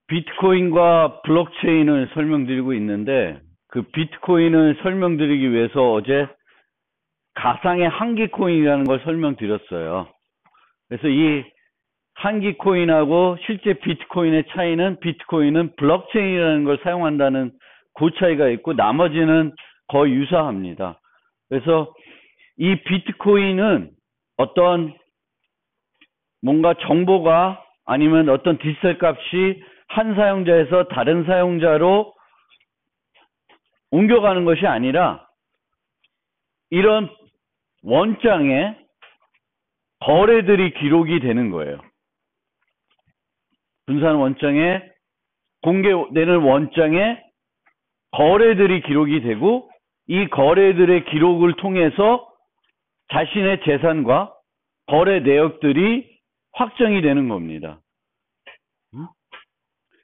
비트코인과 블록체인을 설명드리고 있는데, 그 비트코인을 설명드리기 위해서 어제 가상의 한기 코인이라는 걸 설명드렸어요. 그래서 이 한기 코인하고 실제 비트코인의 차이는, 비트코인은 블록체인이라는 걸 사용한다는 그 차이가 있고 나머지는 거의 유사합니다. 그래서 이 비트코인은 어떤 뭔가 정보가 아니면 어떤 디지털 값이 한 사용자에서 다른 사용자로 옮겨가는 것이 아니라 이런 원장에 거래들이 기록이 되는 거예요. 분산 원장에 공개되는 원장에 거래들이 기록이 되고, 이 거래들의 기록을 통해서 자신의 재산과 거래 내역들이 확정이 되는 겁니다.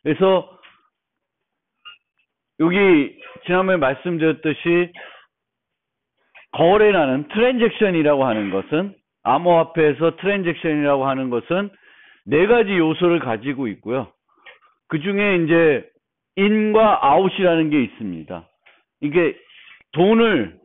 그래서 여기 지난번에 말씀드렸듯이 거래라는 트랜잭션이라고 하는 것은, 암호화폐에서 트랜잭션이라고 하는 것은 네 가지 요소를 가지고 있고요. 그 중에 이제 인과 아웃이라는 게 있습니다. 이게 돈을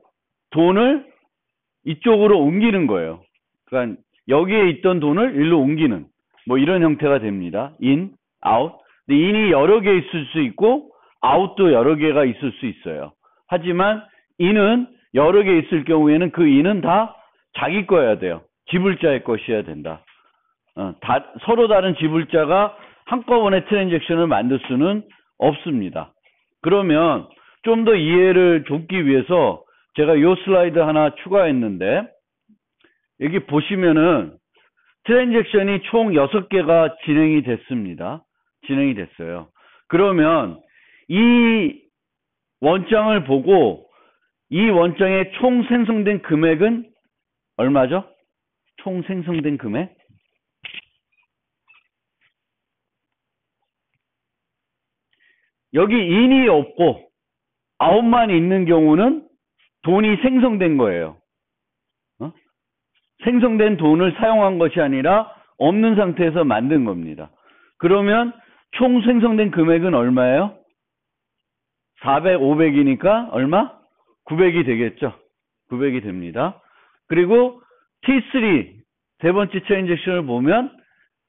이쪽으로 옮기는 거예요. 그러니까 여기에 있던 돈을 일로 옮기는 뭐 이런 형태가 됩니다. 인, 아웃. 근데 인이 여러 개 있을 수 있고 아웃도 여러 개가 있을 수 있어요. 하지만 인은 여러 개 있을 경우에는 그 인은 다 자기 거여야 돼요. 지불자의 것이어야 된다. 서로 다른 지불자가 한꺼번에 트랜잭션을 만들 수는 없습니다. 그러면 좀 더 이해를 돕기 위해서 제가 이 슬라이드 하나 추가했는데, 여기 보시면은 트랜잭션이 총 6개가 진행이 됐습니다. 진행이 됐어요. 그러면 이 원장을 보고 이 원장의 총 생성된 금액은 얼마죠? 총 생성된 금액? 여기 인이 없고 아웃만 있는 경우는 돈이 생성된 거예요. 생성된 돈을 사용한 것이 아니라 없는 상태에서 만든 겁니다. 그러면 총 생성된 금액은 얼마예요? 400, 500이니까 얼마? 900이 되겠죠. 900이 됩니다. 그리고 T3, 세 번째 트랜잭션을 보면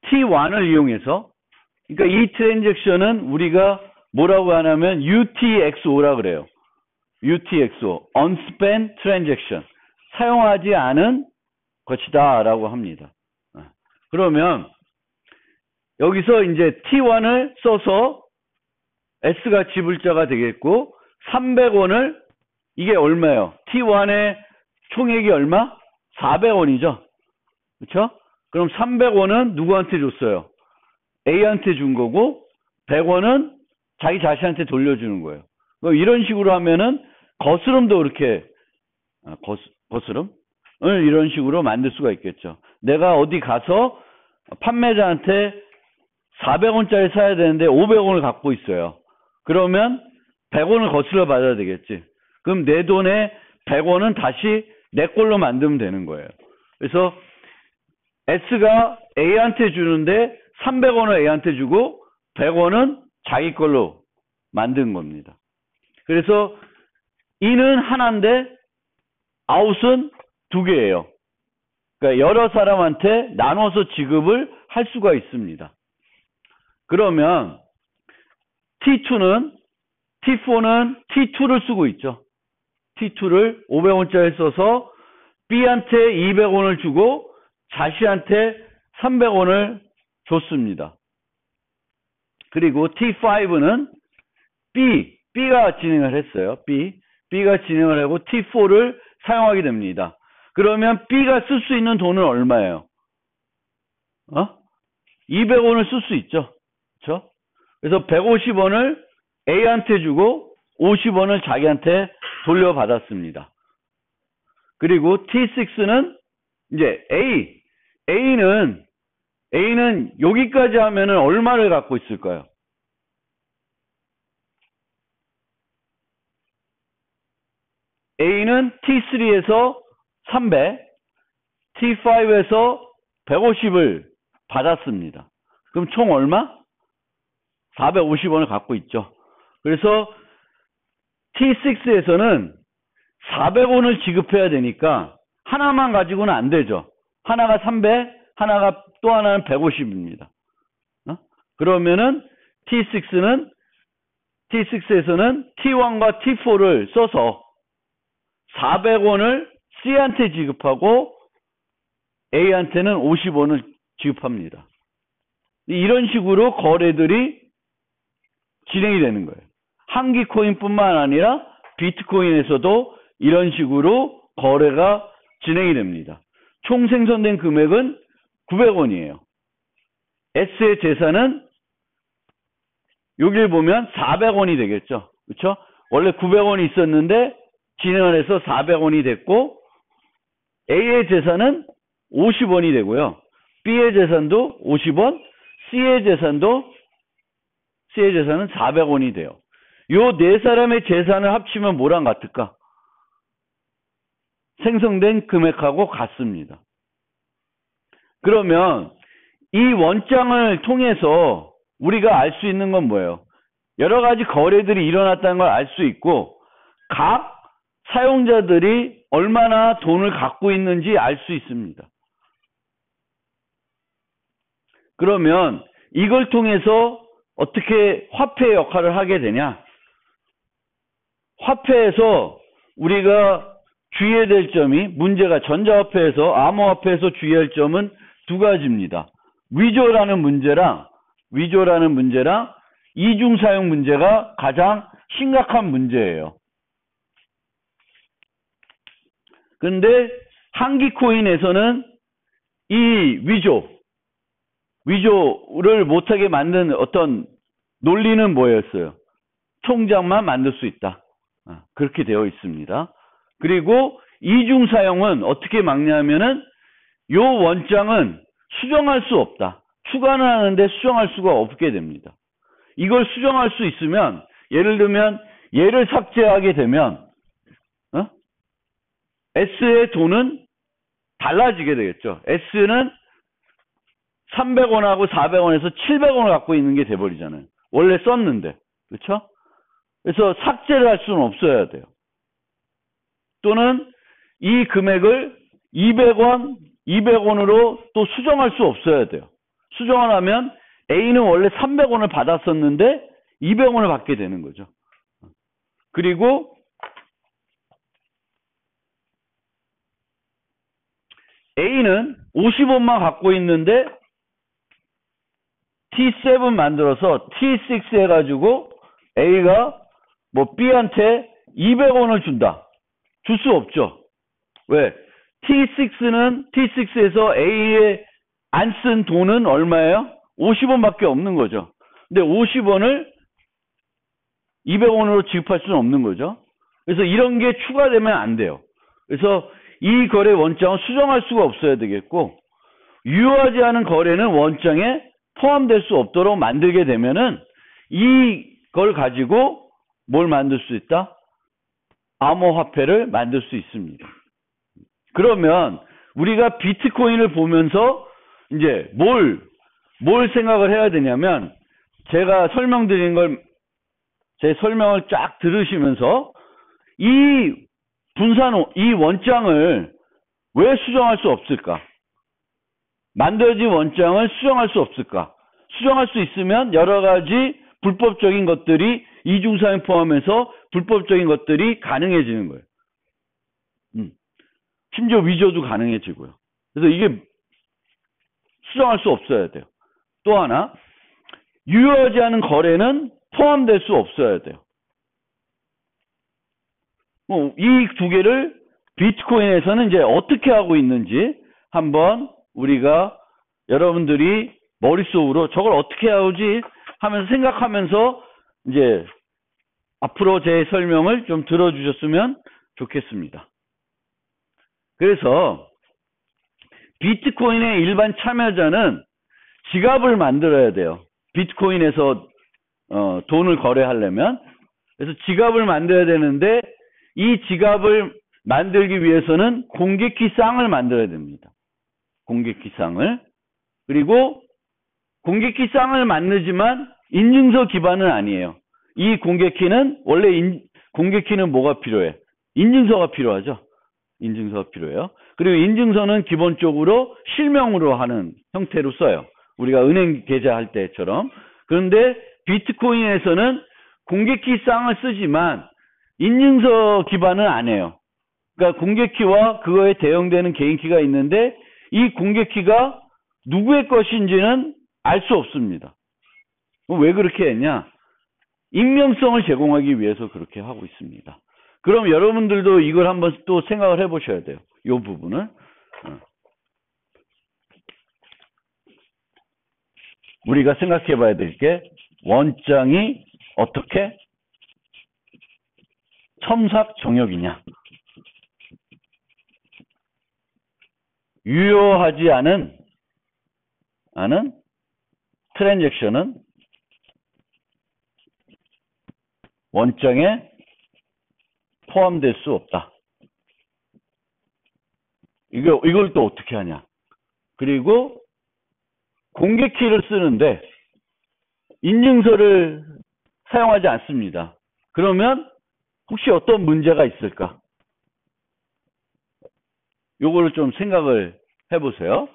T1을 이용해서, 그러니까 이 트랜잭션은 우리가 뭐라고 하냐면 UTXO라 그래요. UTXO, Unspent Transaction, 사용하지 않은 것이다 라고 합니다. 그러면 여기서 이제 T1을 써서 S가 지불자가 되겠고, 300원을, 이게 얼마예요? T1의 총액이 얼마? 400원이죠. 그렇죠? 그럼 300원은 누구한테 줬어요? A한테 준 거고 100원은 자기 자신한테 돌려주는 거예요. 이런 식으로 하면은 거스름도 그렇게, 거스름을 이런 식으로 만들 수가 있겠죠. 내가 어디 가서 판매자한테 400원짜리 사야 되는데 500원을 갖고 있어요. 그러면 100원을 거슬러 받아야 되겠지. 그럼 내 돈에 100원은 다시 내 걸로 만들면 되는 거예요. 그래서 S가 A한테 주는데 300원을 A한테 주고 100원은 자기 걸로 만든 겁니다. 그래서 인은 하나인데 아웃은 2개예요. 그러니까 여러 사람한테 나눠서 지급을 할 수가 있습니다. 그러면 T4는 T2를 쓰고 있죠. T2를 500원짜리 써서 B한테 200원을 주고 자신한테 300원을 줬습니다. 그리고 T5는 B가 진행을 했어요. B가 진행을 하고 T4를 사용하게 됩니다. 그러면 B가 쓸 수 있는 돈은 얼마예요? 200원을 쓸 수 있죠. 그렇죠? 그래서 150원을 A한테 주고 50원을 자기한테 돌려받았습니다. 그리고 T6는 이제 A는 여기까지 하면은 얼마를 갖고 있을까요? A는 T3에서 300, T5에서 150을 받았습니다. 그럼 총 얼마? 450원을 갖고 있죠. 그래서 T6에서는 400원을 지급해야 되니까 하나만 가지고는 안 되죠. 하나가 300, 하나가 또 하나는 150입니다. 그러면은 T6에서는 T1과 T4를 써서 400원을 C한테 지급하고 A한테는 50원을 지급합니다. 이런 식으로 거래들이 진행이 되는 거예요. 한기코인뿐만 아니라 비트코인에서도 이런 식으로 거래가 진행이 됩니다. 총 생성된 금액은 900원이에요. S의 재산은 여기를 보면 400원이 되겠죠. 그렇죠? 원래 900원이 있었는데 진행을 해서 400원이 됐고 A의 재산은 50원이 되고요. B의 재산도 50원, C의 재산은 400원이 돼요. 요 네 사람의 재산을 합치면 뭐랑 같을까? 생성된 금액하고 같습니다. 그러면 이 원장을 통해서 우리가 알 수 있는 건 뭐예요? 여러 가지 거래들이 일어났다는 걸 알 수 있고 각 사용자들이 얼마나 돈을 갖고 있는지 알 수 있습니다. 그러면 이걸 통해서 어떻게 화폐의 역할을 하게 되냐? 화폐에서 우리가 주의해야 될 점이 문제가 전자화폐에서 암호화폐에서 주의할 점은 두 가지입니다. 위조라는 문제랑 이중사용 문제가 가장 심각한 문제예요. 그런데 한기코인에서는 이 위조를 못하게 만든 어떤 논리는 뭐였어요? 통장만 만들 수 있다. 그렇게 되어 있습니다. 그리고 이중사용은 어떻게 막냐면은 요 원장은 수정할 수 없다. 추가는 하는데 수정할 수가 없게 됩니다. 이걸 수정할 수 있으면 예를 들면 얘를 삭제하게 되면 S의 돈은 달라지게 되겠죠. S는 300원하고 400원에서 700원을 갖고 있는 게 돼버리잖아요. 원래 썼는데. 그렇죠? 그래서 삭제를 할 수는 없어야 돼요. 또는 이 금액을 200원으로 또 수정할 수 없어야 돼요. 수정을 하면 A는 원래 300원을 받았었는데 200원을 받게 되는 거죠. 그리고 A는 50원만 갖고 있는데 T7 만들어서 T6 해가지고 A가 뭐 B한테 200원을 준다. 줄 수 없죠. 왜? T6에서 A에 안 쓴 돈은 얼마예요? 50원밖에 없는 거죠. 근데 50원을 200원으로 지급할 수는 없는 거죠. 그래서 이런 게 추가되면 안 돼요. 그래서 이 거래 원장은 수정할 수가 없어야 되겠고, 유효하지 않은 거래는 원장에 포함될 수 없도록 만들게 되면은 이걸 가지고 뭘 만들 수 있다? 암호화폐를 만들 수 있습니다. 그러면 우리가 비트코인을 보면서 이제 뭘 생각을 해야 되냐면, 제가 설명드린 걸, 제 설명을 쫙 들으시면서 이 원장을 왜 수정할 수 없을까? 만들어진 원장을 수정할 수 없을까? 수정할 수 있으면 여러 가지 불법적인 것들이 이중사용 포함해서 불법적인 것들이 가능해지는 거예요. 심지어 위조도 가능해지고요. 그래서 이게 수정할 수 없어야 돼요. 또 하나, 유효하지 않은 거래는 포함될 수 없어야 돼요. 이 두 개를 비트코인에서는 이제 어떻게 하고 있는지 한번 우리가 여러분들이 머릿속으로 저걸 어떻게 하지 하면서 생각하면서 이제 앞으로 제 설명을 좀 들어주셨으면 좋겠습니다. 그래서 비트코인의 일반 참여자는 지갑을 만들어야 돼요. 비트코인에서 돈을 거래하려면. 그래서 지갑을 만들어야 되는데 이 지갑을 만들기 위해서는 공개키상을 만들어야 됩니다. 공개키상을. 그리고 공개키상을 만들지만 인증서 기반은 아니에요. 이 공개키는 원래 공개키는 뭐가 필요해? 인증서가 필요하죠. 인증서가 필요해요. 그리고 인증서는 기본적으로 실명으로 하는 형태로 써요. 우리가 은행 계좌할 때처럼. 그런데 비트코인에서는 공개키 쌍을 쓰지만 인증서 기반은 안 해요. 그러니까 공개키와 그거에 대응되는 개인키가 있는데 이 공개키가 누구의 것인지는 알 수 없습니다. 왜 그렇게 했냐? 익명성을 제공하기 위해서 그렇게 하고 있습니다. 그럼 여러분들도 이걸 한번 또 생각을 해보셔야 돼요. 이 부분을. 우리가 생각해 봐야 될 게 원장이 어떻게 첨삭 정역이냐. 유효하지 않은 트랜잭션은 원장에 포함될 수 없다. 이걸 또 어떻게 하냐. 그리고 공개키를 쓰는데 인증서를 사용하지 않습니다. 그러면 혹시 어떤 문제가 있을까? 요거를 좀 생각을 해보세요.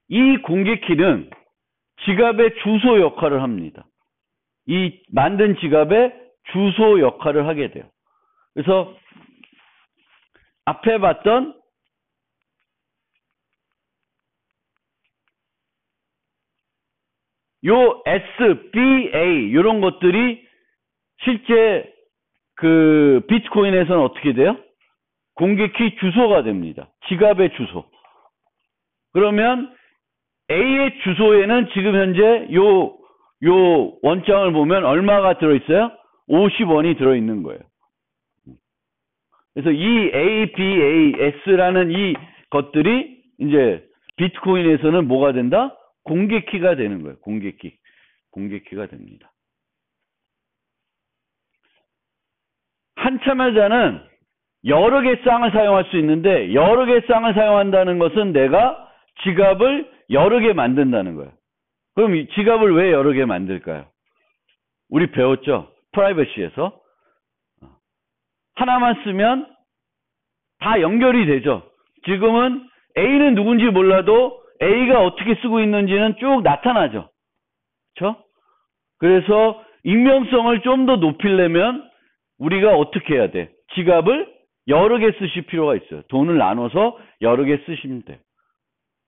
이 공개키는 지갑의 주소 역할을 합니다. 이 만든 지갑의 주소 역할을 하게 돼요. 그래서 앞에 봤던 요 S, B, A 이런 것들이 실제 그 비트코인에서는 어떻게 돼요? 공개키 주소가 됩니다. 지갑의 주소. 그러면 A의 주소에는 지금 현재 요 원장을 보면 얼마가 들어있어요? 50원이 들어있는 거예요. 그래서 이 A, B, A, S라는 이 것들이 이제 비트코인에서는 뭐가 된다? 공개키가 되는 거예요. 공개키가 됩니다. 한참하자는 여러 개 쌍을 사용할 수 있는데 여러 개 쌍을 사용한다는 것은 내가 지갑을 여러 개 만든다는 거예요. 그럼 이 지갑을 왜 여러 개 만들까요? 우리 배웠죠? 프라이버시에서. 하나만 쓰면 다 연결이 되죠. 지금은 A는 누군지 몰라도 A가 어떻게 쓰고 있는지는 쭉 나타나죠. 그렇죠? 그래서 익명성을 좀 더 높이려면 우리가 어떻게 해야 돼? 지갑을 여러 개 쓰실 필요가 있어요. 돈을 나눠서 여러 개 쓰시면 돼요.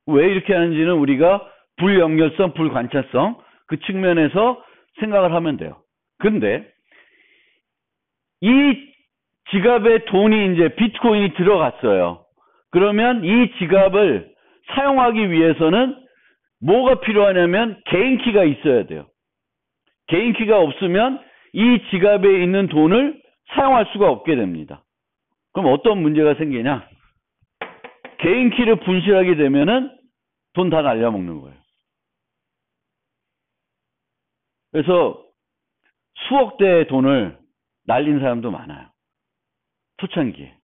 왜 이렇게 하는지는 우리가 불연결성, 불관찰성 그 측면에서 생각을 하면 돼요. 근데 이 지갑에 돈이 이제 비트코인이 들어갔어요. 그러면 이 지갑을 사용하기 위해서는 뭐가 필요하냐면 개인키가 있어야 돼요. 개인키가 없으면 이 지갑에 있는 돈을 사용할 수가 없게 됩니다. 그럼 어떤 문제가 생기냐? 개인키를 분실하게 되면은 돈 다 날려먹는 거예요. 그래서 수억 대의 돈을 날린 사람도 많아요. 초창기에.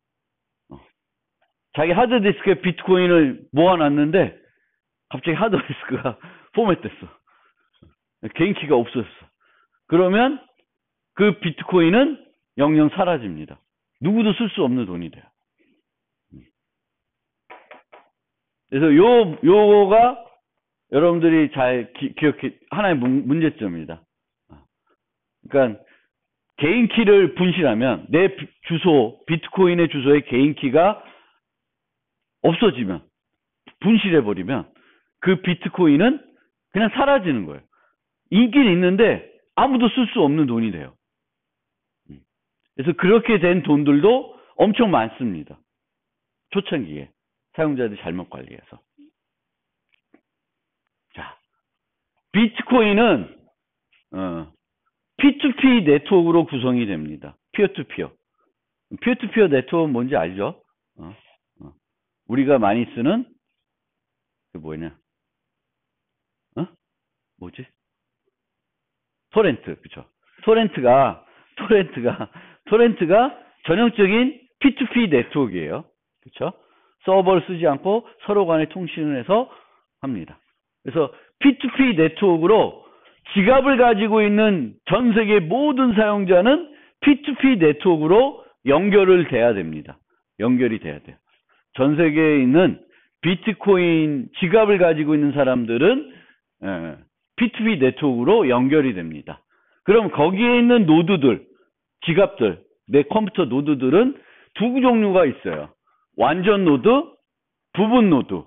자기 하드디스크에 비트코인을 모아놨는데 갑자기 하드디스크가 포맷됐어. 개인키가 없었어. 그러면 그 비트코인은 영영 사라집니다. 누구도 쓸 수 없는 돈이 돼요. 그래서 요거가 여러분들이 잘 기억해, 하나의 문제점입니다. 그러니까 개인키를 분실하면 내 주소, 비트코인의 주소에 개인키가 없어지면, 분실해버리면 그 비트코인은 그냥 사라지는 거예요. 있긴 있는데 아무도 쓸 수 없는 돈이 돼요. 그래서 그렇게 된 돈들도 엄청 많습니다. 초창기에 사용자들이 잘못 관리해서. 자, 비트코인은 P2P 네트워크로 구성이 됩니다. 피어투피어. 피어투피어 네트워크는 뭔지 알죠? 우리가 많이 쓰는 그 뭐냐? 뭐지? 토렌트, 그쵸? 토렌트가 전형적인 P2P 네트워크예요. 그쵸? 서버를 쓰지 않고 서로 간에 통신을 해서 합니다. 그래서 P2P 네트워크로 지갑을 가지고 있는 전 세계 모든 사용자는 P2P 네트워크로 연결이 돼야 됩니다. 전 세계에 있는 비트코인 지갑을 가지고 있는 사람들은 P2P 네트워크로 연결이 됩니다. 그럼 거기에 있는 노드들, 지갑들, 내 컴퓨터 노드들은 두 종류가 있어요. 완전 노드, 부분 노드.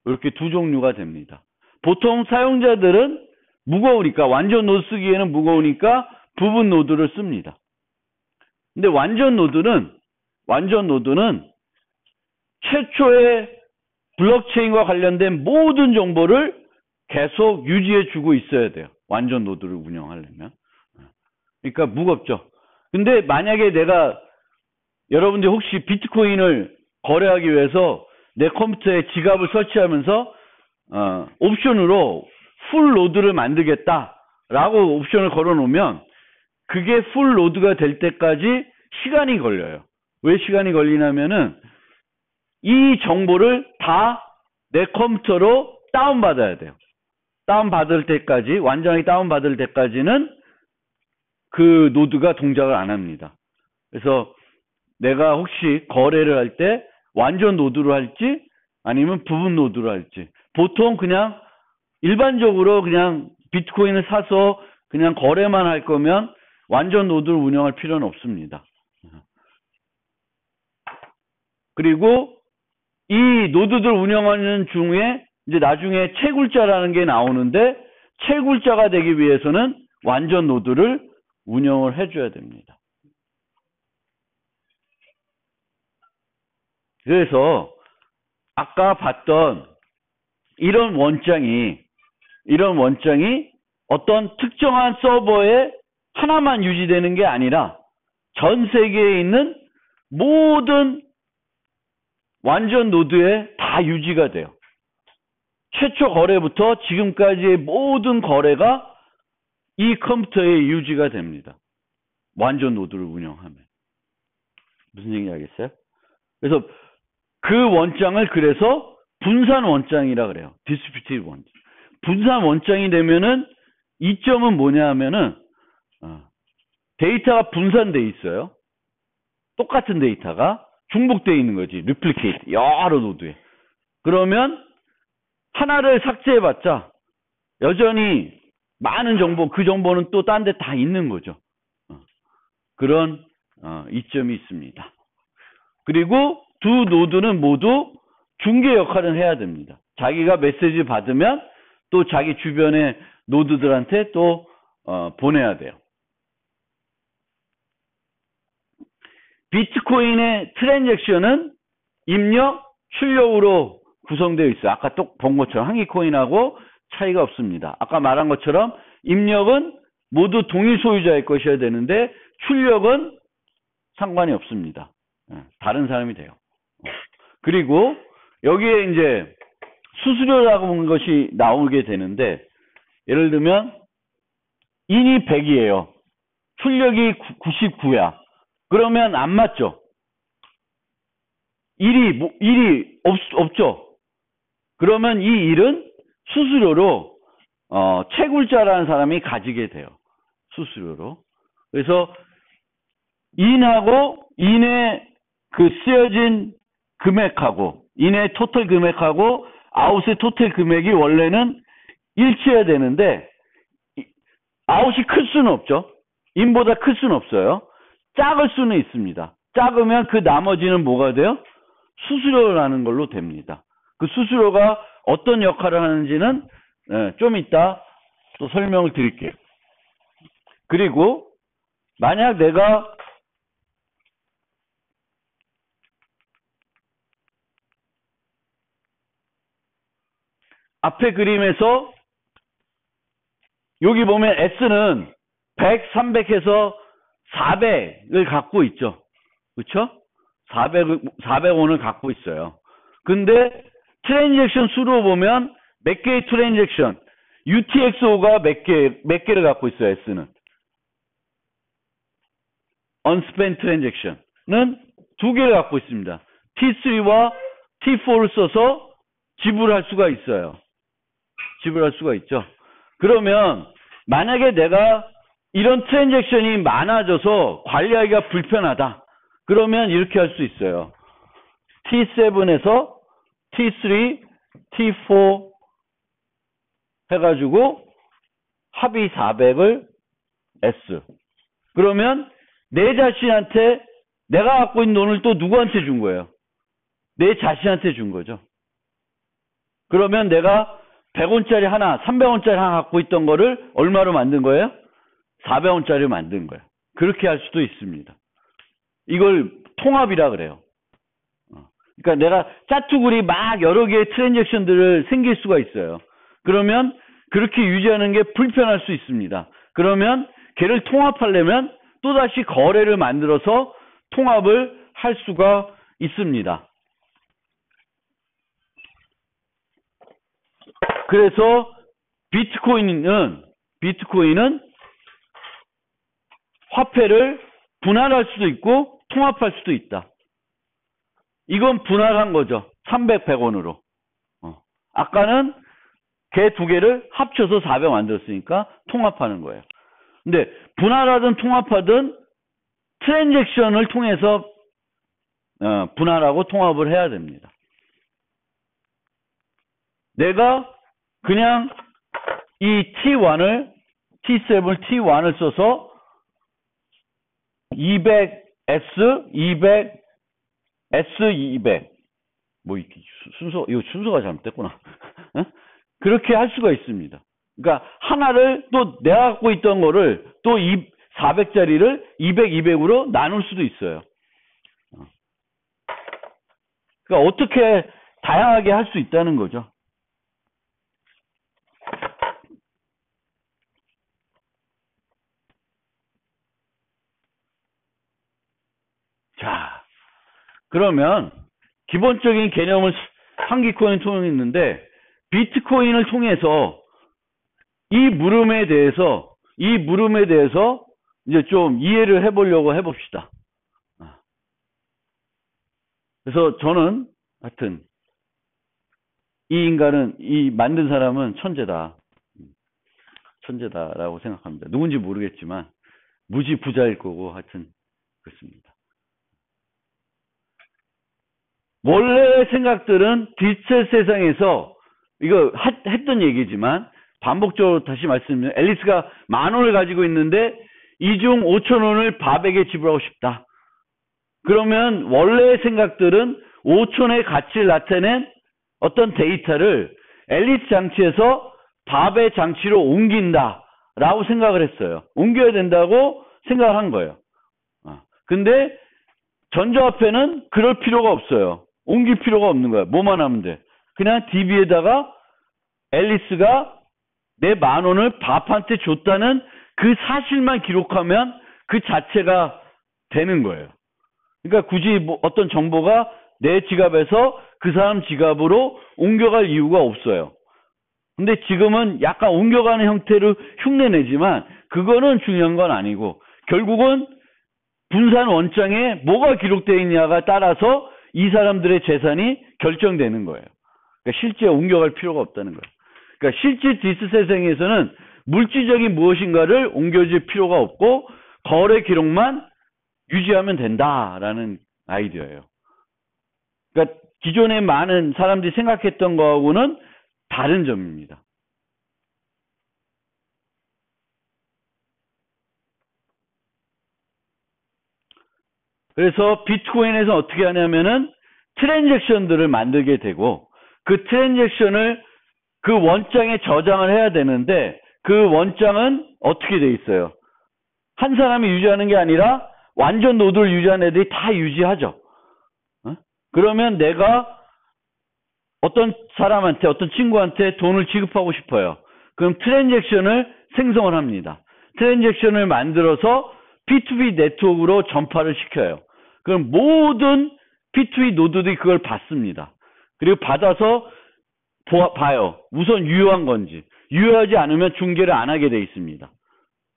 이렇게 두 종류가 됩니다. 보통 사용자들은 무거우니까, 완전 노드 쓰기에는 무거우니까 부분 노드를 씁니다. 근데 완전 노드는 최초의 블록체인과 관련된 모든 정보를 계속 유지해 주고 있어야 돼요. 완전 노드를 운영하려면. 그러니까 무겁죠. 근데 만약에 여러분들이 혹시 비트코인을 거래하기 위해서 내 컴퓨터에 지갑을 설치하면서 옵션으로 풀 로드를 만들겠다라고 옵션을 걸어 놓으면 그게 풀 로드가 될 때까지 시간이 걸려요. 왜 시간이 걸리냐면은 이 정보를 다 내 컴퓨터로 다운받아야 돼요. 완전히 다운받을 때까지는 그 노드가 동작을 안 합니다. 그래서 내가 혹시 거래를 할 때 완전 노드로 할지 아니면 부분 노드로 할지, 보통 그냥 일반적으로 그냥 비트코인을 사서 그냥 거래만 할 거면 완전 노드를 운영할 필요는 없습니다. 그리고 이 노드들 운영하는 중에 이제 나중에 채굴자라는 게 나오는데, 채굴자가 되기 위해서는 완전 노드를 운영을 해줘야 됩니다. 그래서 아까 봤던 이런 원장이 어떤 특정한 서버에 하나만 유지되는 게 아니라 전 세계에 있는 모든 완전 노드에 다 유지가 돼요. 최초 거래부터 지금까지의 모든 거래가 이 컴퓨터에 유지가 됩니다. 완전 노드를 운영하면. 무슨 얘기인지 알겠어요? 그래서 그 원장을 그래서 분산 원장이라 그래요. 디스트리뷰티드 원장. 분산 원장이 되면은 이점은 뭐냐 하면은 데이터가 분산돼 있어요. 똑같은 데이터가 중복되어 있는 거지. 리플리케이트. 여러 노드에. 그러면 하나를 삭제해봤자 여전히 많은 정보, 그 정보는 또 딴 데 다 있는 거죠. 그런 이점이 있습니다. 그리고 두 노드는 모두 중개 역할을 해야 됩니다. 자기가 메시지 받으면 또 자기 주변의 노드들한테 또 보내야 돼요. 비트코인의 트랜잭션은 입력, 출력으로 구성되어 있어요. 아까 또 본 것처럼 한기코인하고 차이가 없습니다. 아까 말한 것처럼 입력은 모두 동일 소유자의 것이어야 되는데 출력은 상관이 없습니다. 다른 사람이 돼요. 그리고 여기에 이제 수수료라고 하는 것이 나오게 되는데, 예를 들면 인이 100이에요. 출력이 99야. 그러면 안 맞죠? 일이 없죠? 그러면 이 일은 수수료로 채굴자라는 사람이 가지게 돼요. 수수료로. 그래서 인하고 인의 그 쓰여진 금액하고 인의 토탈 금액하고 아웃의 토탈 금액이 원래는 일치해야 되는데 아웃이 클 수는 없죠. 인보다 클 수는 없어요. 작을 수는 있습니다. 작으면 그 나머지는 뭐가 돼요? 수수료라는 걸로 됩니다. 그 수수료가 어떤 역할을 하는지는 좀 이따 또 설명을 드릴게요. 그리고 만약 내가 앞에 그림에서 여기 보면 S는 100, 300해서 400을 갖고 있죠. 그렇죠? 400원을 갖고 있어요. 근데 트랜잭션 수로 보면 몇 개의 트랜잭션, UTXO가 몇 개를 갖고 있어요, S는. Unspent Transaction은 2개를 갖고 있습니다. T3와 T4를 써서 지불할 수가 있어요. 지불할 수가 있죠. 그러면 만약에 내가 이런 트랜잭션이 많아져서 관리하기가 불편하다. 그러면 이렇게 할 수 있어요. T7에서 T3, T4 해가지고 합의 400을 S. 그러면 내 자신한테 내가 갖고 있는 돈을 또 누구한테 준 거예요? 내 자신한테 준 거죠. 그러면 내가 100원짜리 하나, 300원짜리 하나 갖고 있던 거를 얼마로 만든 거예요? 400원짜리로 만든 거예요. 그렇게 할 수도 있습니다. 이걸 통합이라 그래요. 그러니까 내가 짜투구리 막 여러 개의 트랜잭션들을 생길 수가 있어요. 그러면 그렇게 유지하는 게 불편할 수 있습니다. 그러면 걔를 통합하려면 또다시 거래를 만들어서 통합을 할 수가 있습니다. 그래서 비트코인은 화폐를 분할할 수도 있고 통합할 수도 있다. 이건 분할한 거죠. 300, 100원으로. 아까는 걔 두 개를 합쳐서 400 만들었으니까 통합하는 거예요. 근데 분할하든 통합하든 트랜잭션을 통해서 분할하고 통합을 해야 됩니다. 내가 그냥 이 T7을 써서 200S, 200, S200 뭐 이거 순서가 잘못됐구나. 그렇게 할 수가 있습니다. 그러니까 하나를 또 내가 갖고 있던 거를 또 400짜리를 200, 200으로 나눌 수도 있어요. 그러니까 어떻게 다양하게 할 수 있다는 거죠. 자, 그러면 기본적인 개념을 상기코인 통했는데 비트코인을 통해서 이 물음에 대해서 이제 좀 이해를 해보려고 해봅시다. 그래서 저는 하여튼 이 만든 사람은 천재다라고 생각합니다. 누군지 모르겠지만 무지 부자일 거고 하여튼 그렇습니다. 원래 생각들은 디지털 세상에서 이거 했던 얘기지만 반복적으로 다시 말씀드리면 앨리스가 10,000원을 가지고 있는데 이 중 5,000원을 바백에 지불하고 싶다. 그러면 원래 생각들은 5,000원의 가치를 나타낸 어떤 데이터를 앨리스 장치에서 바벨 장치로 옮긴다라고 생각을 했어요. 옮겨야 된다고 생각을 한 거예요. 근데 전자화폐는 그럴 필요가 없어요. 옮길 필요가 없는 거야. 뭐만 하면 돼. 그냥 DB에다가 앨리스가 내 10,000원을 밥한테 줬다는 그 사실만 기록하면 그 자체가 되는 거예요. 그러니까 굳이 어떤 정보가 내 지갑에서 그 사람 지갑으로 옮겨갈 이유가 없어요. 근데 지금은 약간 옮겨가는 형태로 흉내내지만 그거는 중요한 건 아니고 결국은 분산 원장에 뭐가 기록되어 있냐가 따라서 이 사람들의 재산이 결정되는 거예요. 그러니까 실제 옮겨갈 필요가 없다는 거예요. 그러니까 실제 디지털 세상에서는 물질적인 무엇인가를 옮겨줄 필요가 없고 거래 기록만 유지하면 된다라는 아이디어예요. 그러니까 기존에 많은 사람들이 생각했던 거하고는 다른 점입니다. 그래서 비트코인에서 어떻게 하냐면은 트랜잭션들을 만들게 되고 그 트랜잭션을 그 원장에 저장을 해야 되는데 그 원장은 어떻게 돼 있어요? 한 사람이 유지하는 게 아니라 완전 노드를 유지하는 애들이 다 유지하죠. 그러면 내가 어떤 사람한테 어떤 친구한테 돈을 지급하고 싶어요. 그럼 트랜잭션을 생성을 합니다. 트랜잭션을 만들어서 P2P 네트워크로 전파를 시켜요. 그럼 모든 P2P 노드들이 그걸 받습니다. 그리고 받아서 봐요. 우선 유효한 건지. 유효하지 않으면 중계를 안 하게 돼 있습니다.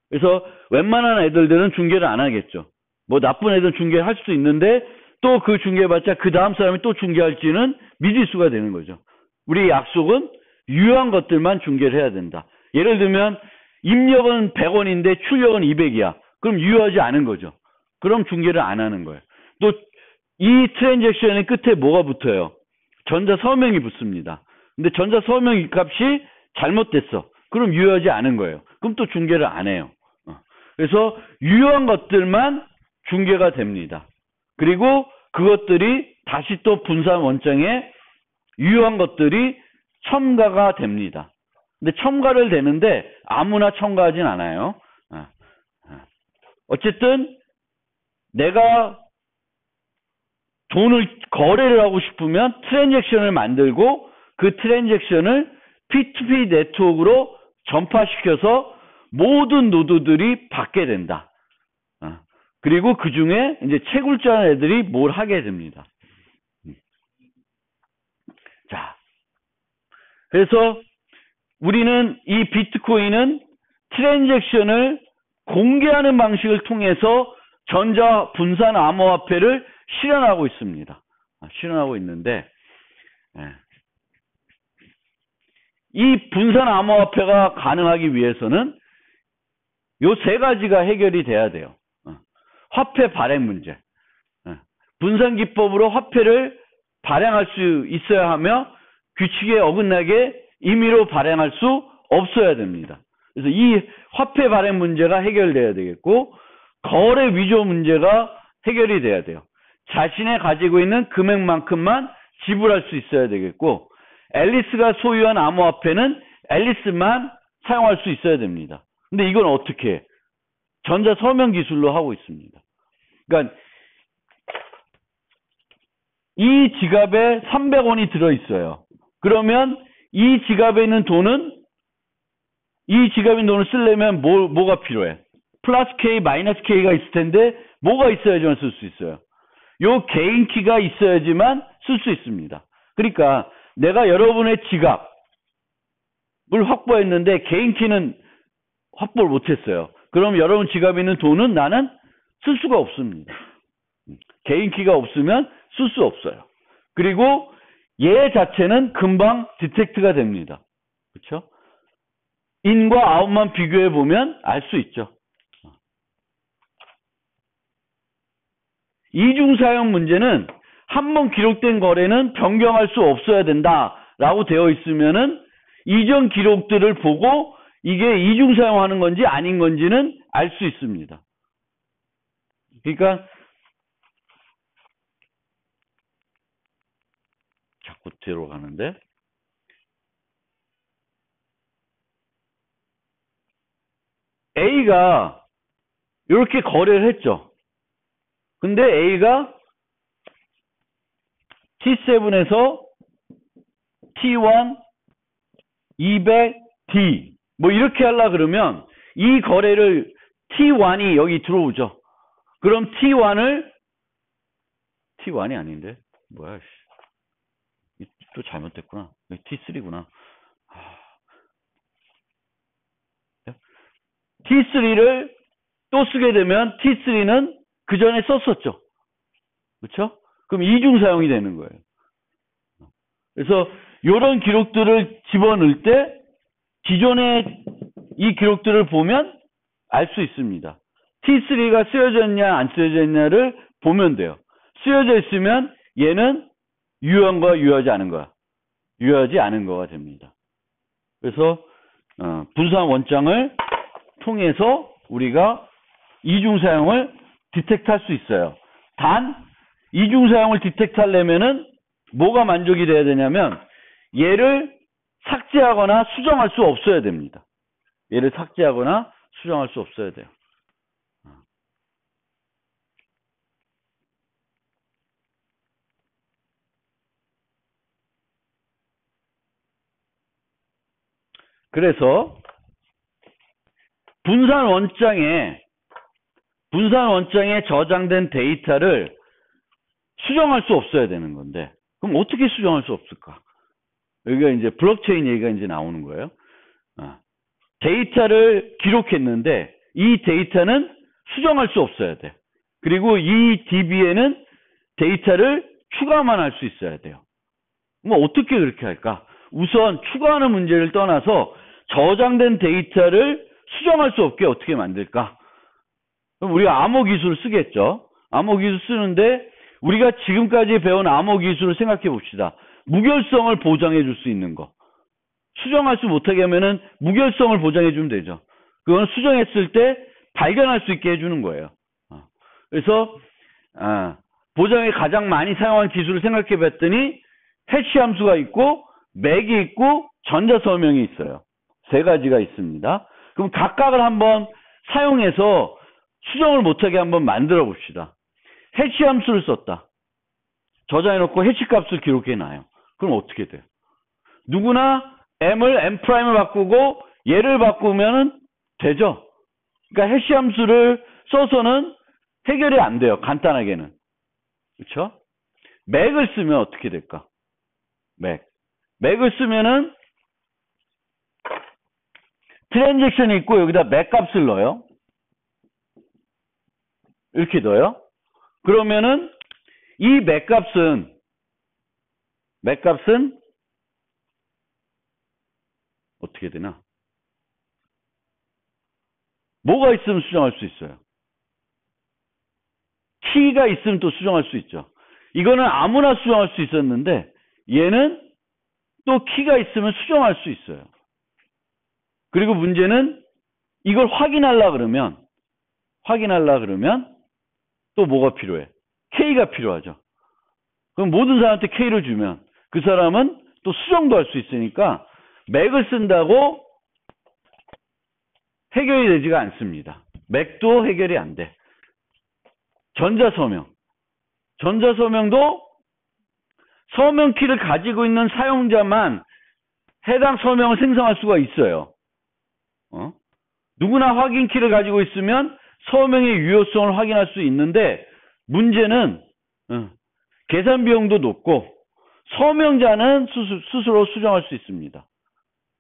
그래서 웬만한 애들은 중계를 안 하겠죠. 뭐 나쁜 애들은 중계를 할 수도 있는데 또 그 중계해봤자 그 다음 사람이 또 중계할지는 미지수가 되는 거죠. 우리 약속은 유효한 것들만 중계를 해야 된다. 예를 들면 입력은 100원인데 출력은 200이야. 그럼 유효하지 않은 거죠. 그럼 중계를 안 하는 거예요. 또 이 트랜잭션의 끝에 뭐가 붙어요? 전자 서명이 붙습니다. 근데 전자 서명 값이 잘못됐어. 그럼 유효하지 않은 거예요. 그럼 또 중계를 안 해요. 그래서 유효한 것들만 중계가 됩니다. 그리고 그것들이 다시 또 분산 원장에 유효한 것들이 첨가가 됩니다. 근데 첨가를 되는데 아무나 첨가하진 않아요. 어쨌든 내가 돈을 거래를 하고 싶으면 트랜잭션을 만들고 그 트랜잭션을 P2P 네트워크로 전파시켜서 모든 노드들이 받게 된다. 그리고 그 중에 이제 채굴자는 애들이 뭘 하게 됩니다. 자, 그래서 우리는 이 비트코인은 트랜잭션을 공개하는 방식을 통해서 전자 분산 암호화폐를 실현하고 있습니다. 실현하고 있는데 이 분산 암호화폐가 가능하기 위해서는 요 세 가지가 해결이 돼야 돼요. 화폐 발행 문제. 분산 기법으로 화폐를 발행할 수 있어야 하며 규칙에 어긋나게 임의로 발행할 수 없어야 됩니다. 그래서 이 화폐 발행 문제가 해결돼야 되겠고 거래 위조 문제가 해결이 돼야 돼요. 자신이 가지고 있는 금액만큼만 지불할 수 있어야 되겠고 앨리스가 소유한 암호화폐는 앨리스만 사용할 수 있어야 됩니다. 근데 이건 어떻게 해? 전자 서명 기술로 하고 있습니다. 그러니까 이 지갑에 300원이 들어있어요. 그러면 이 지갑에 있는 돈은 이 지갑에 있는 돈을 쓰려면 뭐가 필요해? 플러스 K, 마이너스 K가 있을 텐데 뭐가 있어야지만 쓸 수 있어요? 요 개인 키가 있어야지만 쓸 수 있습니다. 그러니까 내가 여러분의 지갑을 확보했는데 개인 키는 확보를 못했어요. 그럼 여러분 지갑에 있는 돈은 나는 쓸 수가 없습니다. 개인 키가 없으면 쓸 수 없어요. 그리고 얘 자체는 금방 디텍트가 됩니다. 그렇죠? 인과 아웃만 비교해 보면 알 수 있죠. 이중사용 문제는 한 번 기록된 거래는 변경할 수 없어야 된다라고 되어 있으면은 이전 기록들을 보고 이게 이중사용하는 건지 아닌 건지는 알 수 있습니다. 그러니까 자꾸 뒤로 가는데 A가 이렇게 거래를 했죠. 근데 A가 T7에서 T1, 200D 뭐 이렇게 하려 그러면 이 거래를 T1이 여기 들어오죠. 그럼 T1이 아닌데 뭐야? 또 잘못됐구나. T3구나. T3를 또 쓰게 되면 T3는 그 전에 썼었죠. 그렇죠? 그럼 이중 사용이 되는 거예요. 그래서 이런 기록들을 집어넣을 때 기존의 이 기록들을 보면 알 수 있습니다. T3가 쓰여져 있냐 안 쓰여져 있냐를 보면 돼요. 쓰여져 있으면 얘는 유효한 거야 유효하지 않은 거야. 유효하지 않은 거가 됩니다. 그래서 분산 원장을 통해서 우리가 이중 사용을 디텍트할 수 있어요. 단 이중 사용을 디텍트하려면은 뭐가 만족이 돼야 되냐면 얘를 삭제하거나 수정할 수 없어야 됩니다. 얘를 삭제하거나 수정할 수 없어야 돼요. 그래서 분산 원장에 저장된 데이터를 수정할 수 없어야 되는 건데 그럼 어떻게 수정할 수 없을까? 여기가 이제 블록체인 얘기가 이제 나오는 거예요. 데이터를 기록했는데 이 데이터는 수정할 수 없어야 돼. 그리고 이 DB에는 데이터를 추가만 할 수 있어야 돼요. 뭐 어떻게 그렇게 할까? 우선 추가하는 문제를 떠나서 저장된 데이터를 수정할 수 없게 어떻게 만들까? 그럼 우리가 암호 기술을 쓰겠죠. 암호 기술 쓰는데 우리가 지금까지 배운 암호 기술을 생각해 봅시다. 무결성을 보장해 줄 수 있는 거. 수정할 수 못하게 하면은 무결성을 보장해 주면 되죠. 그건 수정했을 때 발견할 수 있게 해주는 거예요. 그래서 보장에 가장 많이 사용한 기술을 생각해 봤더니 해시 함수가 있고 맥이 있고 전자서명이 있어요. 세 가지가 있습니다. 그럼 각각을 한번 사용해서 수정을 못하게 한번 만들어 봅시다. 해시 함수를 썼다. 저장해 놓고 해시 값을 기록해 놔요. 그럼 어떻게 돼요? 누구나 m을 m'을 바꾸고 얘를 바꾸면 되죠. 그러니까 해시 함수를 써서는 해결이 안 돼요. 간단하게는. 그렇죠? 맥을 쓰면 어떻게 될까? 맥을 쓰면은 트랜잭션이 있고 여기다 맥 값을 넣어요. 이렇게 넣어요. 그러면은 이 맥 값은 어떻게 되나? 뭐가 있으면 수정할 수 있어요? 키가 있으면 또 수정할 수 있죠. 이거는 아무나 수정할 수 있었는데 얘는 또 키가 있으면 수정할 수 있어요. 그리고 문제는 이걸 확인하려 그러면 또 뭐가 필요해? K가 필요하죠. 그럼 모든 사람한테 K를 주면 그 사람은 또 수정도 할 수 있으니까 맥을 쓴다고 해결이 되지가 않습니다. 맥도 해결이 안 돼. 전자서명도 서명키를 가지고 있는 사용자만 해당 서명을 생성할 수가 있어요. 누구나 확인키를 가지고 있으면 서명의 유효성을 확인할 수 있는데 문제는 계산 비용도 높고 서명자는 스스로 수정할 수 있습니다.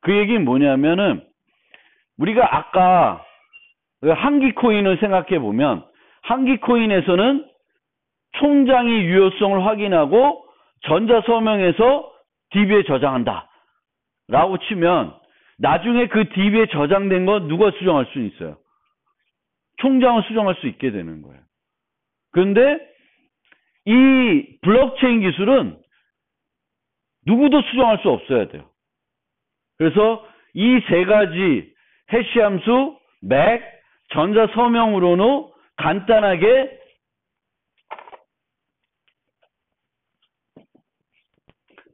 그 얘기는 뭐냐면은 우리가 아까 한기코인을 생각해 보면 한기코인에서는 총장이 유효성을 확인하고 전자서명에서 DB에 저장한다 라고 치면 나중에 그 DB에 저장된 거 누가 수정할 수 있어요? 총장은 수정할 수 있게 되는 거예요. 그런데 이 블록체인 기술은 누구도 수정할 수 없어야 돼요. 그래서 이 세 가지 해시 함수, 맥, 전자서명으로는 간단하게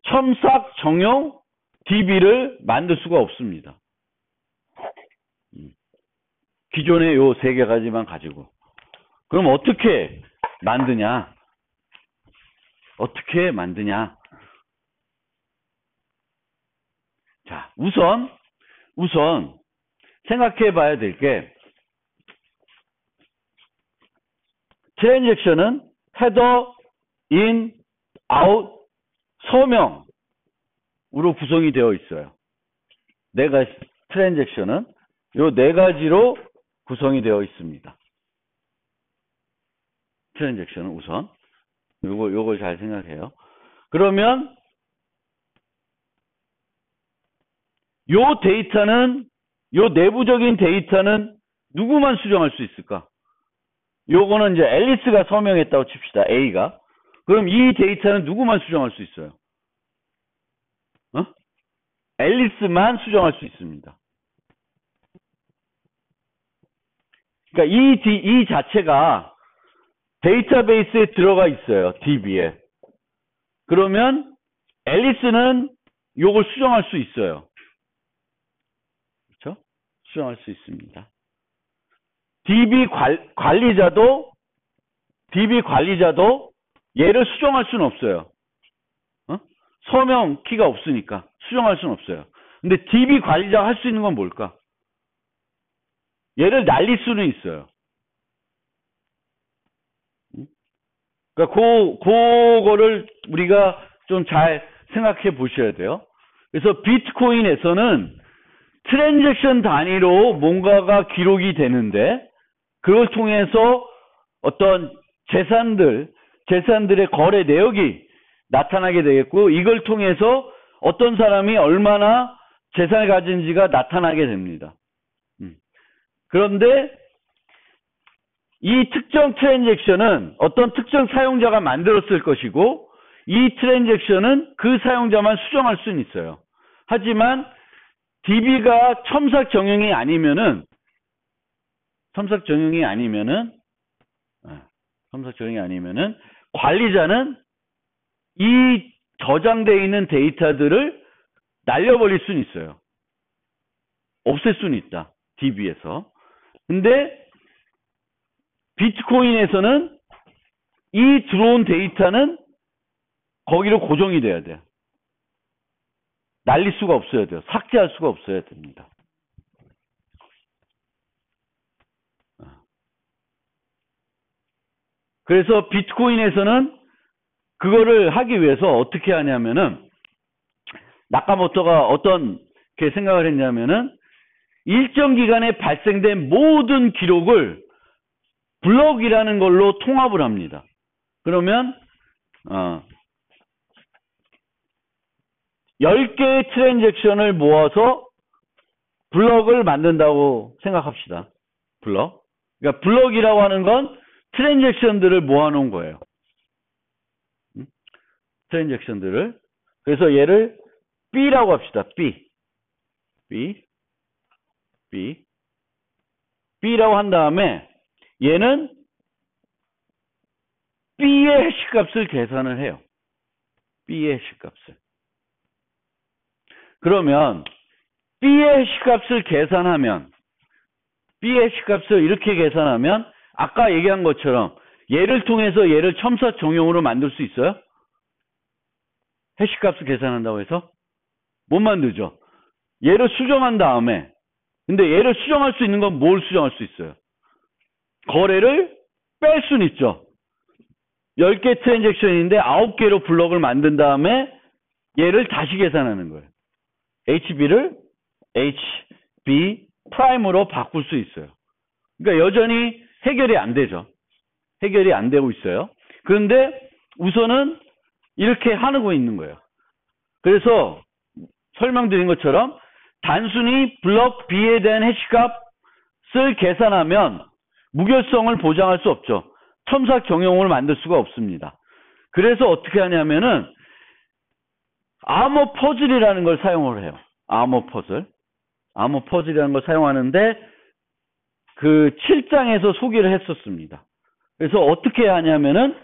첨삭 정용 DB를 만들 수가 없습니다. 기존의 요 세 가지만 가지고. 그럼 어떻게 만드냐? 자, 우선 생각해 봐야 될 게 트랜잭션은 헤더, 인, 아웃, 서명으로 구성이 되어 있어요. 트랜잭션은 요 네 가지로 구성이 되어 있습니다. 트랜잭션은 우선 요걸 잘 생각해요. 그러면 요 데이터는 요 내부적인 데이터는 누구만 수정할 수 있을까? 요거는 이제 앨리스가 서명했다고 칩시다. A가. 그럼 이 데이터는 누구만 수정할 수 있어요? 앨리스만 수정할 수 있습니다. 그러니까 이 자체가 데이터베이스에 들어가 있어요. DB에. 그러면 앨리스는 요걸 수정할 수 있어요. 그렇죠? 수정할 수 있습니다. DB 관리자도 얘를 수정할 수는 없어요. 서명 키가 없으니까 수정할 수는 없어요. 근데 DB 관리자가 할 수 있는 건 뭘까? 얘를 날릴 수는 있어요. 그러니까 그거를 우리가 좀 잘 생각해 보셔야 돼요. 그래서 비트코인에서는 트랜잭션 단위로 뭔가가 기록이 되는데 그걸 통해서 어떤 재산들의 거래 내역이 나타나게 되겠고 이걸 통해서 어떤 사람이 얼마나 재산을 가진지가 나타나게 됩니다. 그런데 이 특정 트랜잭션은 어떤 특정 사용자가 만들었을 것이고 이 트랜잭션은 그 사용자만 수정할 수는 있어요. 하지만 DB가 첨삭 정형이 아니면은 관리자는 이 저장되어 있는 데이터들을 날려버릴 수는 있어요. 없앨 수는 있다. DB에서. 근데 비트코인에서는 이 들어온 데이터는 거기로 고정이 돼야 돼요. 날릴 수가 없어야 돼요. 삭제할 수가 없어야 됩니다. 그래서 비트코인에서는 그거를 하기 위해서 어떻게 하냐면은 나카모토가 어떤 게 생각을 했냐면은 일정 기간에 발생된 모든 기록을 블럭이라는 걸로 통합을 합니다. 그러면 10개의 트랜잭션을 모아서 블럭을 만든다고 생각합시다. 블럭. 그러니까 블럭이라고 하는 건 트랜잭션들을 모아놓은 거예요. 트랜잭션들을. 그래서 얘를 B라고 합시다. B라고 한 다음에 얘는 B의 해시값을 계산을 해요. B의 해시값을. 그러면 B의 해시값을 계산하면 B의 해시값을 이렇게 계산하면 아까 얘기한 것처럼 얘를 통해서 얘를 첨삭 정형으로 만들 수 있어요? 해시값을 계산한다고 해서? 못 만들죠. 얘를 수정한 다음에 근데 얘를 수정할 수 있는 건 뭘 수정할 수 있어요? 거래를 뺄 수는 있죠. 10개 트랜잭션인데 9개로 블럭을 만든 다음에 얘를 다시 계산하는 거예요. HB를 HB 프라임으로 바꿀 수 있어요. 그러니까 여전히 해결이 안 되죠. 해결이 안 되고 있어요. 그런데 우선은 이렇게 하고 있는 거예요. 그래서 설명드린 것처럼 단순히 블럭 B에 대한 해시값을 계산하면 무결성을 보장할 수 없죠. 첨삭 정형을 만들 수가 없습니다. 그래서 어떻게 하냐면은 아머 퍼즐이라는 걸 사용을 해요. 아머 퍼즐이라는 걸 사용하는데 그 7장에서 소개를 했었습니다. 그래서 어떻게 하냐면은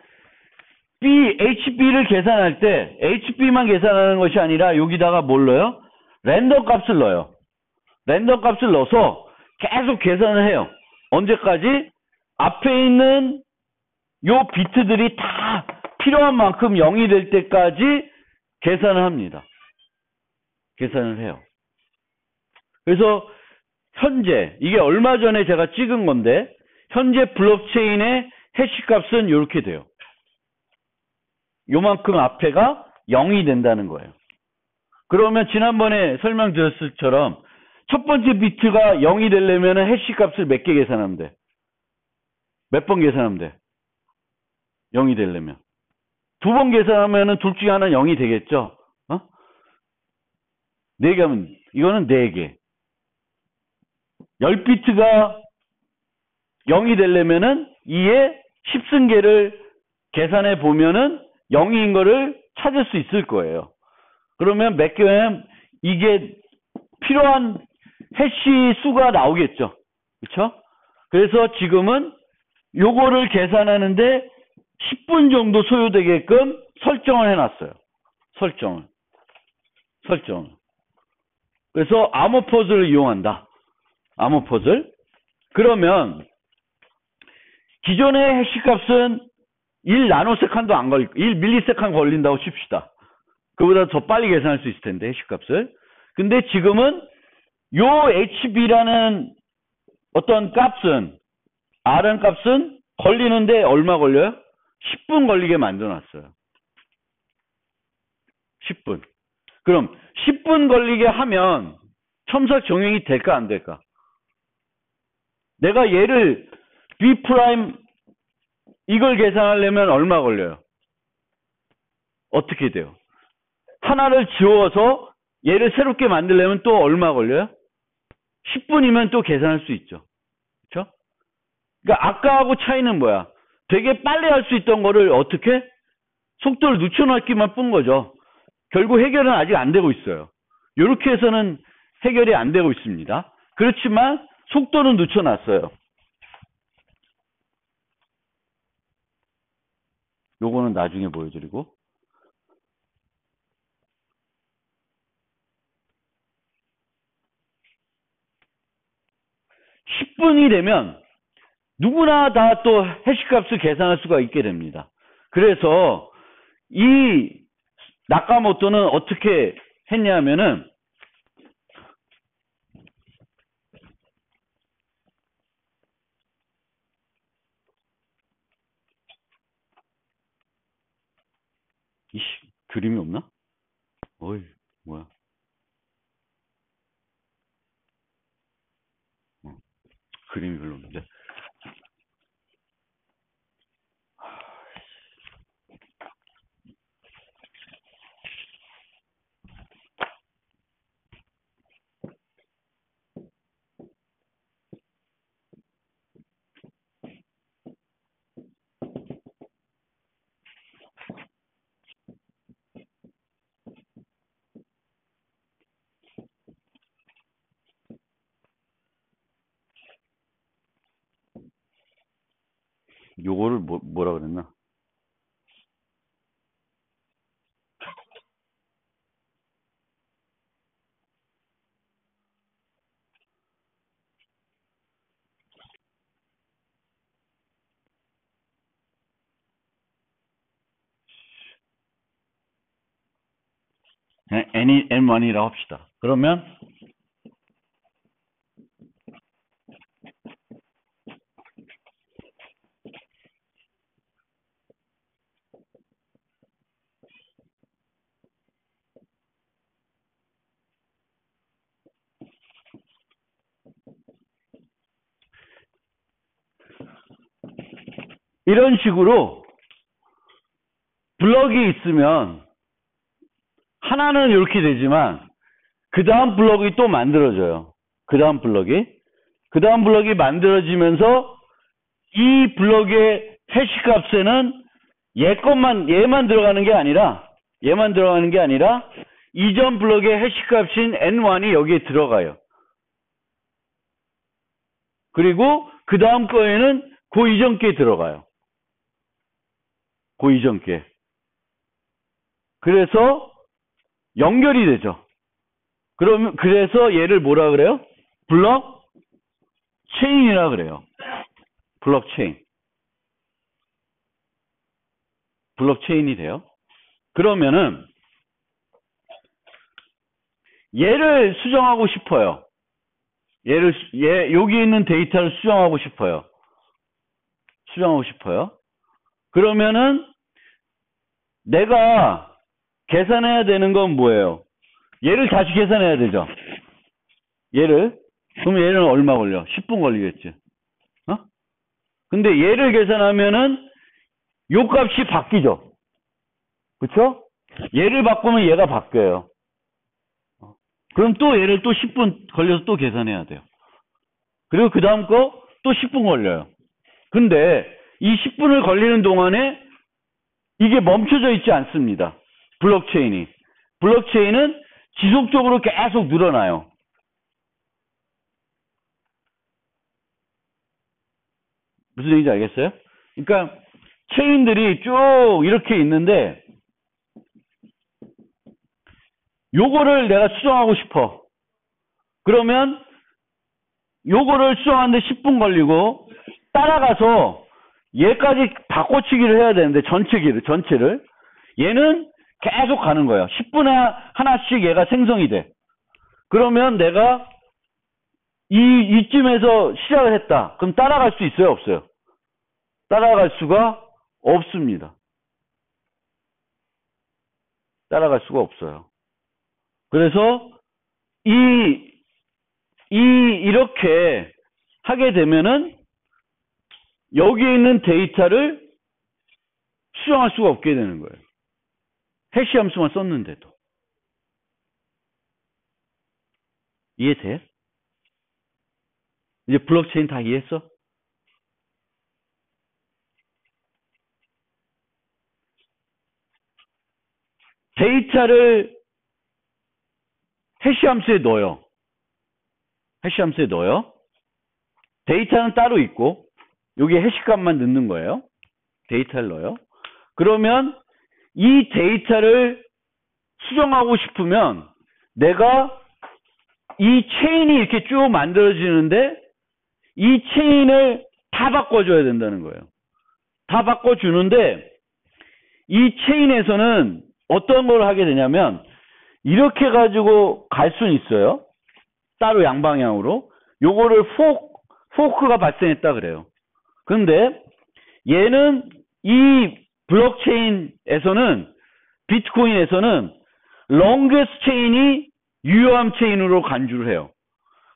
HB를 계산할 때 HB만 계산하는 것이 아니라 여기다가 뭘 넣어요? 랜덤 값을 넣어요. 랜덤 값을 넣어서 계속 계산을 해요. 언제까지? 앞에 있는 요 비트들이 다 필요한 만큼 0이 될 때까지 계산을 합니다. 계산을 해요. 그래서 현재 이게 얼마 전에 제가 찍은 건데 현재 블록체인의 해시값은 이렇게 돼요. 요만큼 앞에가 0이 된다는 거예요. 그러면 지난번에 설명드렸을 처럼 첫 번째 비트가 0이 되려면 해시값을 몇 개 계산하면 돼? 몇 번 계산하면 돼? 0이 되려면. 두 번 계산하면 둘 중에 하나는 0이 되겠죠? 4개 하면, 이거는 4개. 10비트가 0이 되려면은 2의 10승계를 계산해 보면은 0인 거를 찾을 수 있을 거예요. 그러면 몇 개면 이게 필요한 해시 수가 나오겠죠. 그렇죠? 그래서 지금은 요거를 계산하는데 10분 정도 소요되게끔 설정을 해놨어요. 설정을. 그래서 아머 퍼즐을 이용한다. 아머 퍼즐. 그러면 기존의 해시값은 1나노세칸도 안 걸릴, 1밀리세칸 걸린다고 칩시다. 그보다 더 빨리 계산할 수 있을 텐데, 해시값을. 근데 지금은 요 HB라는 어떤 값은, R은 값은 걸리는데 얼마 걸려요? 10분 걸리게 만들어놨어요. 10분. 그럼 10분 걸리게 하면 첨삭 정형이 될까 안 될까? 내가 얘를 B 프라임 이걸 계산하려면 얼마 걸려요? 어떻게 돼요? 하나를 지워서 얘를 새롭게 만들려면 또 얼마 걸려요? 10분이면 또 계산할 수 있죠. 그렇죠? 그러니까 아까하고 차이는 뭐야? 되게 빨리 할 수 있던 거를 어떻게? 속도를 늦춰놨기만 뿐 거죠. 결국 해결은 아직 안 되고 있어요. 이렇게 해서는 해결이 안 되고 있습니다. 그렇지만 속도는 늦춰놨어요. 요거는 나중에 보여드리고. (10분이) 되면 누구나 다 또 해시값을 계산할 수가 있게 됩니다. 그래서 이 나카모토는 어떻게 했냐면은 이씨, 그림이 없나? 어이, 뭐야. 그림이 별로 없는데. 요거를 뭐라 그랬나? N1이라고 합시다. 그러면 이런 식으로 블럭이 있으면 하나는 이렇게 되지만 그 다음 블럭이 또 만들어져요. 그 다음 블럭이 만들어지면서 이 블럭의 해시값에는 얘만 들어가는 게 아니라 이전 블럭의 해시값인 N1이 여기에 들어가요. 그리고 그 다음 거에는 그 이전 게 들어가요. 그 이전 게. 그래서 연결이 되죠. 그래서 얘를 뭐라 그래요? 블록 체인이라 그래요. 블록 체인이 돼요. 그러면은 얘를 수정하고 싶어요. 여기 있는 데이터를 수정하고 싶어요. 그러면은 내가 계산해야 되는 건 뭐예요? 얘를 다시 계산해야 되죠. 그럼 얘는 얼마 걸려? 10분 걸리겠지. 근데 얘를 계산하면은 요 값이 바뀌죠. 그쵸? 얘를 바꾸면 얘가 바뀌어요. 그럼 또 얘를 또 10분 걸려서 또 계산해야 돼요. 그리고 그 다음 거 또 10분 걸려요. 근데 이 10분을 걸리는 동안에 이게 멈춰져 있지 않습니다. 블록체인은 지속적으로 계속 늘어나요. 무슨 얘기인지 알겠어요? 그러니까 체인들이 쭉 이렇게 있는데 요거를 내가 수정하고 싶어. 그러면 요거를 수정하는데 10분 걸리고 따라가서 얘까지 바꿔치기를 해야 되는데 전체를 얘는 계속 가는 거예요. 10분에 하나씩 얘가 생성이 돼. 그러면 내가 이쯤에서 시작을 했다. 그럼 따라갈 수 있어요? 없어요? 따라갈 수가 없습니다. 따라갈 수가 없어요. 그래서 이렇게 하게 되면은 여기에 있는 데이터를 수정할 수가 없게 되는 거예요. 해시 함수만 썼는데도. 이해돼? 이제 블록체인 다 이해했어? 데이터를 해시함수에 넣어요. 해시함수에 넣어요. 데이터는 따로 있고 여기에 해시값만 넣는 거예요. 데이터를 넣어요. 그러면 이 데이터를 수정하고 싶으면 내가 이 체인이 이렇게 쭉 만들어지는데 이 체인을 다 바꿔줘야 된다는 거예요. 다 바꿔주는데 이 체인에서는 어떤 걸 하게 되냐면 이렇게 가지고 갈 수는 있어요. 따로 양방향으로. 요거를 포크가 발생했다 그래요. 그런데 얘는 이 블록체인에서는 비트코인에서는 롱게스트 체인이 유효함 체인으로 간주를 해요.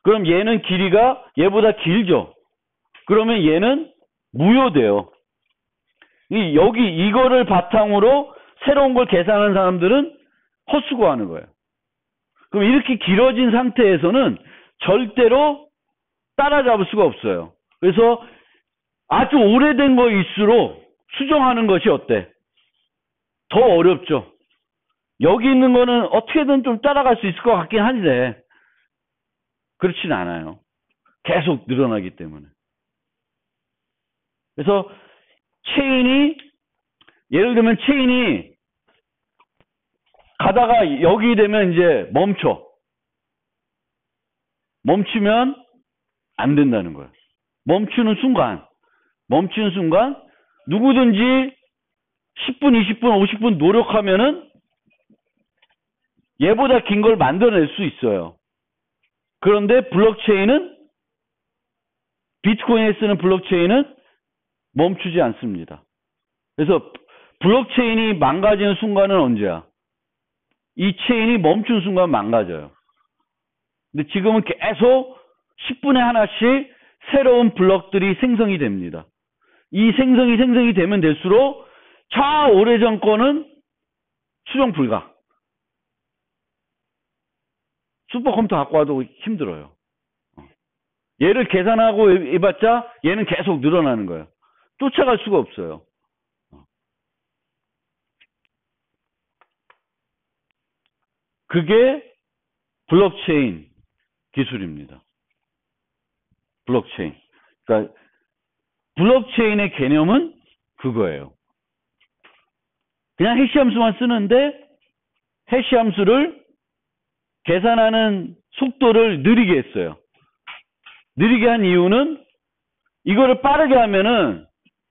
그럼 얘는 길이가 얘보다 길죠. 그러면 얘는 무효돼요. 여기 이거를 바탕으로 새로운 걸 계산하는 사람들은 헛수고하는 거예요. 그럼 이렇게 길어진 상태에서는 절대로 따라잡을 수가 없어요. 그래서 아주 오래된 거일수록 수정하는 것이 어때? 더 어렵죠. 여기 있는 거는 어떻게든 좀 따라갈 수 있을 것 같긴 한데 그렇진 않아요. 계속 늘어나기 때문에. 그래서 체인이 예를 들면 체인이 가다가 여기 되면 이제 멈추면 안 된다는 거예요. 멈추는 순간 누구든지 10분, 20분, 50분 노력하면은 얘보다 긴 걸 만들어낼 수 있어요. 그런데 비트코인에 쓰는 블록체인은 멈추지 않습니다. 그래서 블록체인이 망가지는 순간은 언제야? 이 체인이 멈춘 순간 망가져요. 근데 지금은 계속 10분에 하나씩 새로운 블록들이 생성이 됩니다. 이 생성이 되면 될수록 저 오래전 거는 수정 불가. 슈퍼컴퓨터 갖고 와도 힘들어요. 얘를 계산하고 해봤자 얘는 계속 늘어나는 거예요. 쫓아갈 수가 없어요. 그게 블록체인 기술입니다. 블록체인. 그러니까 블록체인의 개념은 그거예요. 그냥 해시함수만 쓰는데 해시함수를 계산하는 속도를 느리게 했어요. 느리게 한 이유는 이거를 빠르게 하면은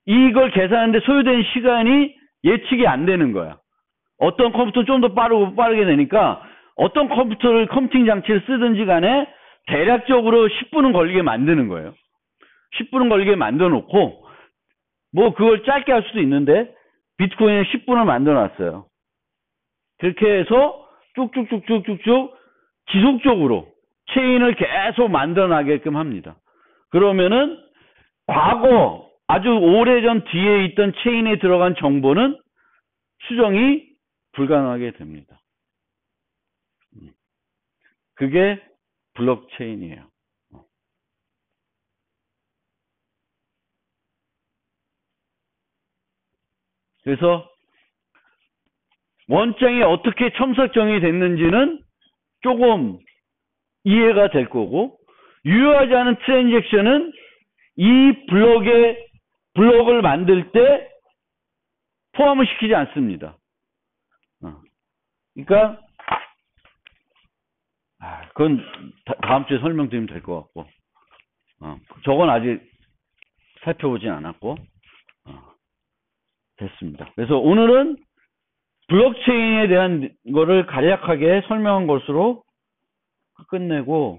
이걸 계산하는데 소요된 시간이 예측이 안 되는 거야. 어떤 컴퓨터는 좀 더 빠르게 되니까 어떤 컴퓨팅 장치를 쓰든지 간에 대략적으로 10분은 걸리게 만드는 거예요. 10분은 걸리게 만들어 놓고 뭐 그걸 짧게 할 수도 있는데 비트코인에 10분을 만들어 놨어요. 그렇게 해서 쭉쭉쭉쭉쭉쭉 지속적으로 체인을 계속 만들어 나게끔 합니다. 그러면은 과거 아주 오래전 뒤에 있던 체인에 들어간 정보는 수정이 불가능하게 됩니다. 그게 블록체인이에요. 그래서 원장이 어떻게 첨삭정이 됐는지는 조금 이해가 될 거고 유효하지 않은 트랜잭션은 이 블록을 만들 때 포함을 시키지 않습니다. 그러니까 그건 다음 주에 설명드리면 될 것 같고 저건 아직 살펴보진 않았고 됐습니다. 그래서 오늘은 블록체인에 대한 거를 간략하게 설명한 것으로 끝내고